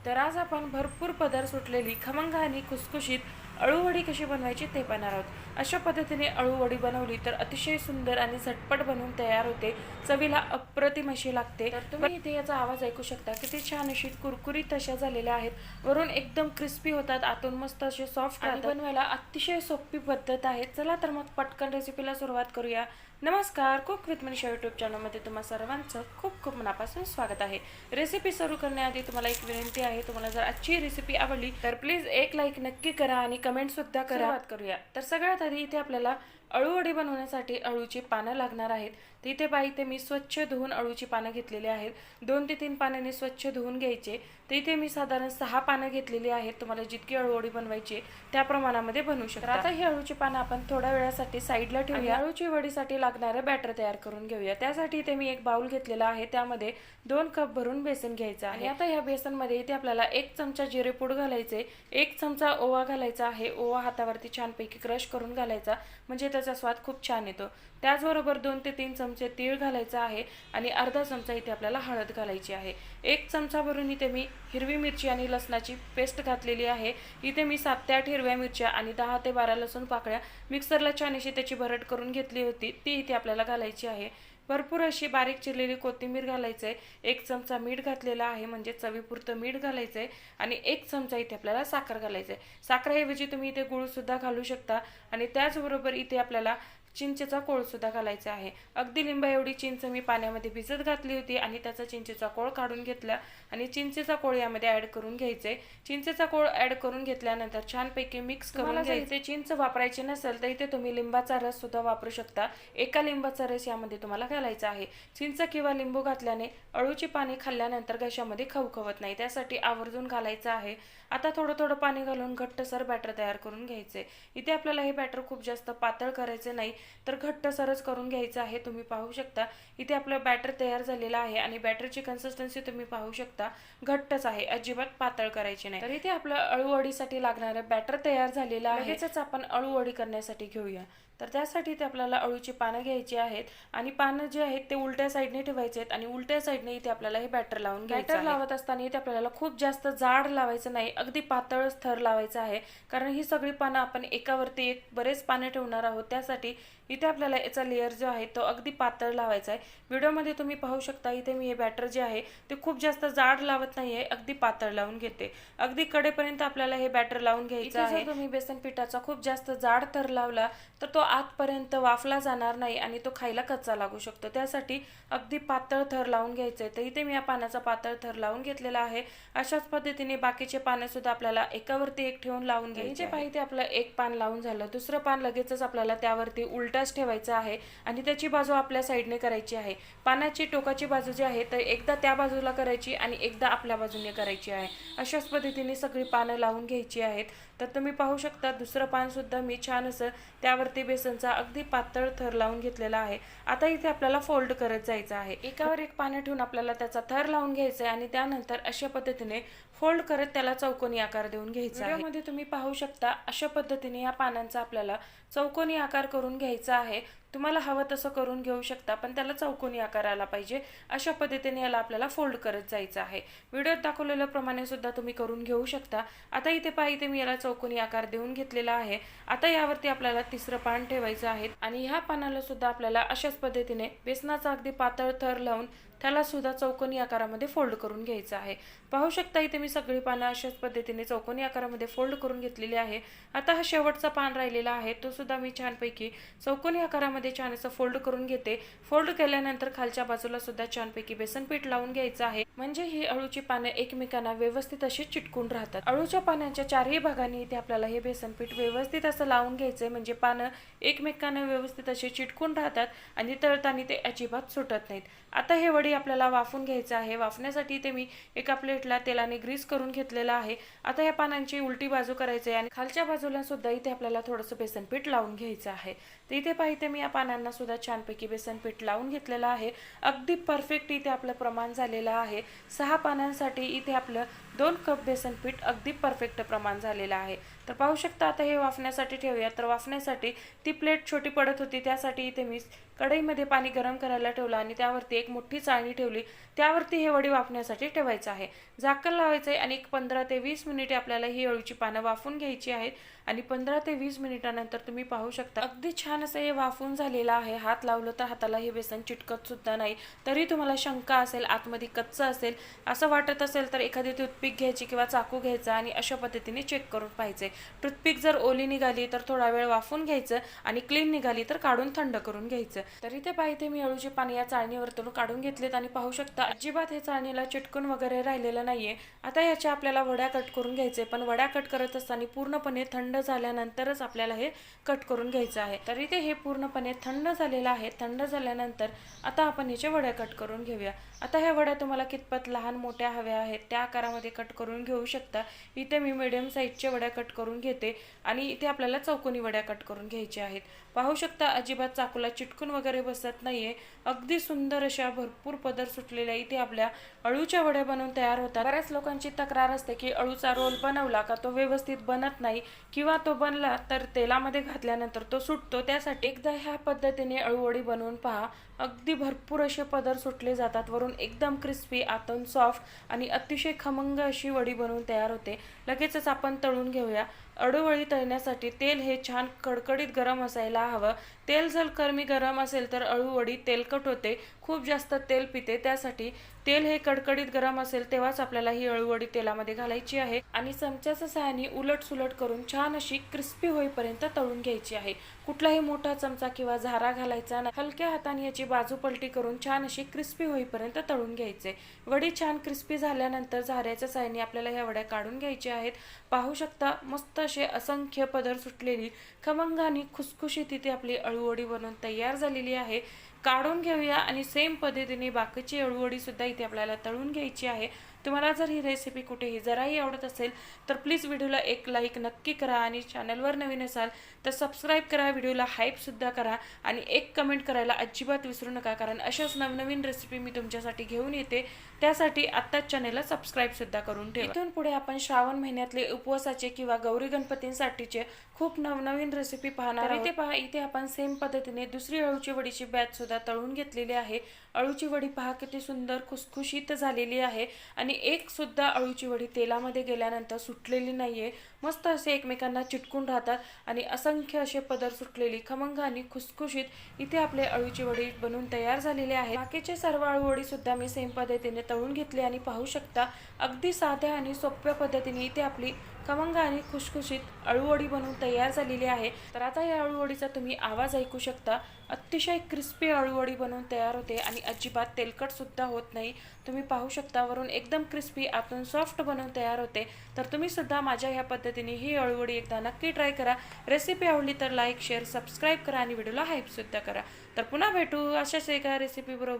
तर आज आपण भरपूर पदार्थ सुटलेली खमंग आणि खुसखुशीत अळूवडी कशी बनवायची ते पाहणार आहोत। अशा पद्धतीने अळूवडी बनवली तर अतिशय सुंदर आणि झटपट बनवून तयार होते, चवीला अप्रतिम अशी लागते। तर तुम्ही इथे याचा आवाज ऐकू शकता, किती छान अशी कुरकुरीत अशा झालेल्या आहेत, वरून एकदम क्रिस्पी होतात, आतून मस्त असे सॉफ्ट राहतात। बनवायला अतिशय सोपी पद्धत आहे। चला तर मग पटकन रेसिपीला सुरुवात करूया। नमस्कार, कुक विथ मनीषा यूट्यूब चॅनलमध्ये तुम्हा सर्वांचं खूप खूप मनापासून स्वागत आहे। रेसिपी सुरू करण्याआधी तुम्हाला एक विनंती आहे, तुम्हाला जर आजची रेसिपी आवडली तर प्लीज एक लाईक नक्की करा आणि कमेंट सुद्धा करा। सुरुवात करूया। तर सगळ्यात आधी इथे आपल्याला अळूवडी बनवण्यासाठी अळूची पानं लागणार आहेत। तर इथे इथे मी स्वच्छ धुवून अळूची पानं घेतलेली आहेत। 2 ते 3 पाण्याने स्वच्छ धुवून घ्यायचे। तर इथे मी साधारण 6 पानं घेतलेली आहेत। तुम्हाला जितकी अळूवडी बनवायची त्या प्रमाणामध्ये बनवू शकता। आता ही अळूची पानं आपण थोड्या वेळासाठी साईडला ठेवूया। अळूची वडीसाठी लागणारे बॅटर तयार करून घेऊया। त्यासाठी इथे मी एक बाउल घेतलेला आहे, त्यामध्ये 2 कप भरून बेसन घ्यायचं आहे। आता या बेसन मध्ये इथे आपल्याला 1 चमचा जिरेपूड घालायचे, 1 चमचा ओवा घालायचा आहे। ओवा हातावरती छानपैकी क्रश करून घालायचा, म्हणजे त्याचा स्वाद खूप छान येतो। त्याचबरोबर 2 ते 3 चमचे तीळ घालायचा आहे आणि अर्धा चमचा इथे आपल्याला हळद घालायची आहे। 1 चमचा भरून इथे मी हिरवी मिरची आणि लसणाची पेस्ट घातलेली आहे। इथे मी 7 ते 8 हिरव्या मिरच्या आणि 10 ते 12 लसूण पाकळ्या मिक्सरला छान अशी त्याची भरड करून घेतली होती, ती इथे आपल्याला घालायची आहे। भरपूर अशी बारीक चिरलेली कोथिंबीर घालायचंय। 1 चमचा मीठ घातलेला आहे, म्हणजे चवीपुरतं मीठ घालायचंय आणि 1 चमचा इथे आपल्याला साखर घालायचंय। साखरेऐवजी तुम्ही इथे गूळ सुद्धा घालू शकता आणि त्याचबरोबर इथे आपल्याला चिंचेचा कोळ सुद्धा घालायचा आहे। अगदी लिंबा एवढी चिंच मी पाण्यामध्ये भिजत घातली होती आणि त्याचा चिंचेचा कोळ काढून घेतला आणि चिंचेचा कोळ यामध्ये ऍड करून घ्यायचे। चिंचेचा कोळ ऍड करून घेतल्यानंतर छानपैकी मिक्स करून घ्यायचे। चिंच वापरायची नसेल तर इथे तुम्ही लिंबाचा रस सुद्धा वापरू शकता। एका लिंबाचा रस यामध्ये तुम्हाला घालायचा आहे। चिंच किंवा लिंबू घातल्याने अळूची पाने खाल्ल्यानंतर घशामध्ये खवखवत नाही, त्यासाठी आवर्जून घालायचं आहे। आता थोडं थोडं पाणी घालून घट्टसर बॅटर तयार करून घ्यायचे। इथे आपल्याला हे बॅटर खूप जास्त पातळ करायचे नाही, तर घट्टसरच करून घ्यायचं आहे। तुम्ही पाहू शकता इथे आपलं बॅटर तयार झालेलं आहे आणि बॅटरची कन्सिस्टन्सी तुम्ही पाहू शकता, घट्टच आहे, अजिबात पातळ करायची नाही। तर इथे आपलं अळूवडीसाठी लागणारं बॅटर तयार झालेलं आहे। लगेचच आपण अळूवडी करण्यासाठी घेऊया। तर त्यासाठी ते आपल्याला अळूची पानं घ्यायची आहेत आणि पानं जे आहेत ते उलट्या साईडने ठेवायचे आहेत आणि उलट्या साईडने इथे आपल्याला हे बॅटर लावून घ्यायचं आहे। बॅटर लावत असताना इथे आपल्याला खूप जास्त जाड लावायचं नाही, अगदी पातळच थर लावायचा आहे, कारण ही सगळी पानं आपण एकावरती एक बरेच पानं ठेवणार आहोत। त्यासाठी इथे आपल्याला याचा लेयर जो आहे तो अगदी पातळ लावायचा आहे। व्हिडिओमध्ये तुम्ही पाहू शकता इथे मी हे बॅटर जे आहे ते खूप जास्त जाड लावत नाहीये, अगदी पातळ लावून घेते। अगदी कडेपर्यंत आपल्याला हे बॅटर लावून घ्यायचं आहे। जर तुम्ही बेसन पिठाचा खूप जास्त जाड थर लावला तर तो आतपर्यंत वाफला जाणार नाही आणि तो खायला कच्चा लागू शकतो। त्यासाठी अगदी पातळ थर लावून घ्यायचे। तर इथे मी या पानाचा पातळ थर लावून घेतलेला आहे। अशाच पद्धतीने बाकीचे पाने सुद्धा आपल्याला एकावरती एक ठेवून लावून घ्यायचे पाहिजे। आपलं एक पान लावून झालं, दुसरं पान लगेचच आपल्याला त्यावरती उलटाच ठेवायचं आहे आणि त्याची बाजू आपल्या साईडने करायची आहे। पानाची टोकाची बाजू जी आहे तर एकदा त्या बाजूला करायची आणि एकदा आपल्या बाजूने करायची आहे। अशाच पद्धतीने सगळी पानं लावून घ्यायची आहेत। तर तुम्ही पाहू शकता दुसरं पान सुद्धा मी छान असं त्यावरती बेसनचा अगदी पातळ थर लावून घेतलेला आहे। आता इथे आपल्याला फोल्ड करत जायचं आहे। एकावर एक पानं ठेवून आपल्याला त्याचा थर लावून घ्यायचा आहे आणि त्यानंतर अशा पद्धतीने फोल्ड करत त्याला चौकोनी आकार देऊन घ्यायचा आहे। व्हिडिओमध्ये तुम्ही पाहू शकता अशा पद्धतीने या पानांचा आपल्याला चौकोनी आकार करून घ्यायचा आहे। तुम्हाला हवं तसं करून घेऊ शकता, पण त्याला चौकोनी आकार आला पाहिजे। अशा पद्धतीने याला आपल्याला फोल्ड करत जायचं आहे। व्हिडिओत दाखवलेल्याप्रमाणे सुद्धा तुम्ही करून घेऊ शकता। आता इथे मी याला चौकोनी आकार देऊन घेतलेला आहे। आता यावरती आपल्याला तिसरं पान ठेवायचं आहे आणि ह्या पानाला सुद्धा आपल्याला अशाच पद्धतीने बेसनाचा अगदी पातळ थर लावून त्याला सुद्धा चौकोनी आकारामध्ये फोल्ड करून घ्यायचं आहे। पाहू शकता इथे मी सगळी पानं अशाच पद्धतीने चौकोनी आकारामध्ये फोल्ड करून घेतलेली आहे। आता हा शेवटचा पान राहिलेला आहे, तो सुद्धा मी छानपैकी चौकोनी आकारामध्ये छान असं फोल्ड करून घेते। फोल्ड केल्यानंतर खालच्या बाजूला सुद्धा छानपैकी बेसन पीठ लावून घ्यायचं आहे, म्हणजे ही अळूची पानं एकमेकांना व्यवस्थित अशी चिटकून राहतात। अळूच्या पानांच्या चारही भागांनी इथे आपल्याला हे बेसन पीठ व्यवस्थित असं लावून घ्यायचंय, म्हणजे पानं एकमेकांना व्यवस्थित असे चिटकून राहतात आणि तळताना ते अजिबात सुटत नाहीत। आता हे वडी आपल्याला वाफून घ्यायचं आहे। वाफण्यासाठी इथे मी एका प्लेटला तेलाने ग्रीस करून घेतलेला आहे। आता या पानांची उलटी बाजू करायची आहे आणि खालच्या बाजूला सुद्धा इथे आपल्याला थोडंसं बेसन पीठ लावून घ्यायचं आहे। तर इथे पाहिजे मी या पानांना सुद्धा छानपैकी बेसन पीठ लावून घेतलेलं आहे. अगदी परफेक्ट इथे आपलं प्रमाण झालेलं आहे. 6 पानांसाठी इथे आपलं 2 कप बेसन पीठ अगदी परफेक्ट प्रमाण झालेलं आहे. तर पाहू शकता आता हे वाफण्यासाठी ठेवूया. तर वाफण्यासाठी ती प्लेट छोटी पडत होती, त्यासाठी इथे मी कढईमध्ये पाणी गरम करायला ठेवलं आणि त्यावरती एक मोठी चाळणी ठेवली. त्यावरती हे वडी वाफण्यासाठी ठेवायचं आहे. झाकण लावायचं आहे आणि 15 ते 20 मिनिटे आपल्याला ही अळूची पानं वाफून घ्यायची आहेत. आणि 15 ते 20 मिनिटानंतर तुम्ही पाहू शकता अगदी छान असं हे वाफून झालेलं आहे. हात लावलं तर हाताला हे बेसन चिटकत सुद्धा नाही. तरी तुम्हाला शंका असेल, आतमध्ये कच्चं असेल असं वाटत असेल, तर एखादी टूथपिक घ्यायची किंवा चाकू घ्यायचा आणि अशा पद्धतीने चेक करून पाहायचे. टूथपिक जर ओली निघाली तर थोडा वेळ वाफून घ्यायचं आणि क्लीन निघाली तर काढून थंड करून घ्यायचं. तर इथे पाहिजे मी अळूची पाणी या चाळणीवरतून काढून घेतलेत आणि पाहू शकता अजिबात हे चाळणीला चिटकून वगैरे राहिलेलं नाहीये. आता याच्या आपल्याला वड्या कट करून घ्यायचे, पण वड्या कट करत असताना पूर्णपणे थंड झाल्यानंतरच आपल्याला हे कट करून घ्यायचं आहे. तर इथे हे पूर्णपणे थंड झालेलं आहे. थंड झाल्यानंतर आता आपण याच्या वड्या कट करून घेऊया. आता ह्या वड्या तुम्हाला कितपत लहान मोठ्या हव्या आहेत त्या आकारामध्ये कट करून घेऊ शकता. इथे मी मीडियम साईजच्या वड्या कट करून घेते आणि इथे आपल्याला चौकोनी वड्या कट करून घ्यायच्या आहेत. पाहू शकता अजिबात चाकूला चिटकून वगैरे बसत नाहीये. अगदी सुंदर अशा भरपूर पदर सुटलेल्या इथे आपल्या अळूच्या वड्या बनवून तयार होतात. बऱ्याच लोकांची तक्रार असते की अळूचा रोल बनवला का तो व्यवस्थित बनत नाही किंवा तो बनला तर तेलामध्ये घातल्यानंतर तो सुटतो. त्यासाठी एकदा ह्या पद्धतीने अळूवडी बनवून पहा. अगदी भरपूर असे पदर सुटले जातात. वरून एकदम क्रिस्पी, आतून सॉफ्ट आणि अतिशय खमंग अशी वडी बनवून तयार होते. लगेचच आपण तळून घेऊया. अळूवडी तळण्यासाठी तेल हे छान कडकडीत गरम असायला हवं. तेल जर कमी गरम असेल तर अळूवडी तेलकट होते, खूप जास्त तेल पिते. त्यासाठी तेल हे कडकडीत गरम असेल तेव्हाच आपल्याला ही अळूवडी तेलामध्ये घालायची आहे आणि चमच्याच्या सहाय्याने उलट सुलट करून छान अशी क्रिस्पी होईपर्यंत तळून घ्यायची आहे. कुठलाही मोठा चमचा किंवा झारा घालायचा नाही. हलक्या हाताने याची बाजू पलटी करून छान अशी क्रिस्पी होईपर्यंत तळून घ्यायचे. वडी छान क्रिस्पी झाल्यानंतर झाऱ्याच्या सहाय्याने आपल्याला ह्या वड्या काढून घ्यायच्या आहेत. पाहू शकता मस्त असे असंख्य पदर सुटलेली खमंग आणि खुसखुशीत इथे आपली अळूवडी बनवून तयार झालेली आहे. काढून घेऊया आणि सेम पद्धतीने बाकीची अळूवडी सुद्धा इथे आपल्याला तळून घ्यायची आहे. तुम्हाला जर ही रेसिपी कुठेही जराही आवडत असेल तर प्लीज व्हिडिओला एक लाईक नक्की करा आणि चॅनलवर नवीन असाल तर सबस्क्राईब करा. व्हिडिओला हाईपसुद्धा करा आणि एक कमेंट करायला अजिबात विसरू नका, कारण अशाच नवनवीन रेसिपी मी तुमच्यासाठी घेऊन येते. त्यासाठी आत्ताच चॅनलला सबस्क्राईबसुद्धा करून ठेवा. इथून पुढे आपण श्रावण महिन्यातले उपवासाचे किंवा गौरी गणपतींसाठीचे खूप नवनवीन रेसिपी पाहणार आहोत. इथे पहा, इथे आपण सेम पद्धतीने दुसरी अळूची वडीची बॅच सुद्धा तळून घेतलेली आहे. अळूची वडी पहा किती सुंदर खुसखुशीत झालेली आहे आणि एक सुद्धा अळूची वडी तेलामध्ये गेल्यानंतर सुटलेली नाहीये. मस्त असे एकमेकांना चिटकून राहतात आणि असंख्य असे पदर सुटलेली खमंग आणि खुसखुशीत इथे आपले अळूची वडी बनवून तयार झालेले आहे. बाकीचे सर्व अळूवडी सुद्धा मी सेम पद्धतीने तळून घेतली आणि पाहू शकता अगदी साध्या आणि सोप्या पद्धतीने इथे आपली खमंग आणि खुसखुशीत अळूवडी बनवून तयार झालेली आहे. तर आता या अळूवडीचा तुम्ही आवाज ऐकू शकता. अतिशय क्रिस्पी अळूवडी बनवून तयार होते आणि अजिबात तेलकट सुद्धा होत नाही. तुम्ही पाहू शकता वरून एकदम क्रिस्पी, आतून सॉफ्ट बनवून तयार होते. तर तुम्ही सुद्धा माझ्या ह्या पद्धतीने ही अळूवडी एकदा नक्की ट्राय करा. रेसिपी आवडली तर लाईक, शेअर, सबस्क्राईब करा आणि व्हिडिओला हाईप सुद्धा करा. तर पुन्हा भेटू अशाच एका रेसिपी बरोबर.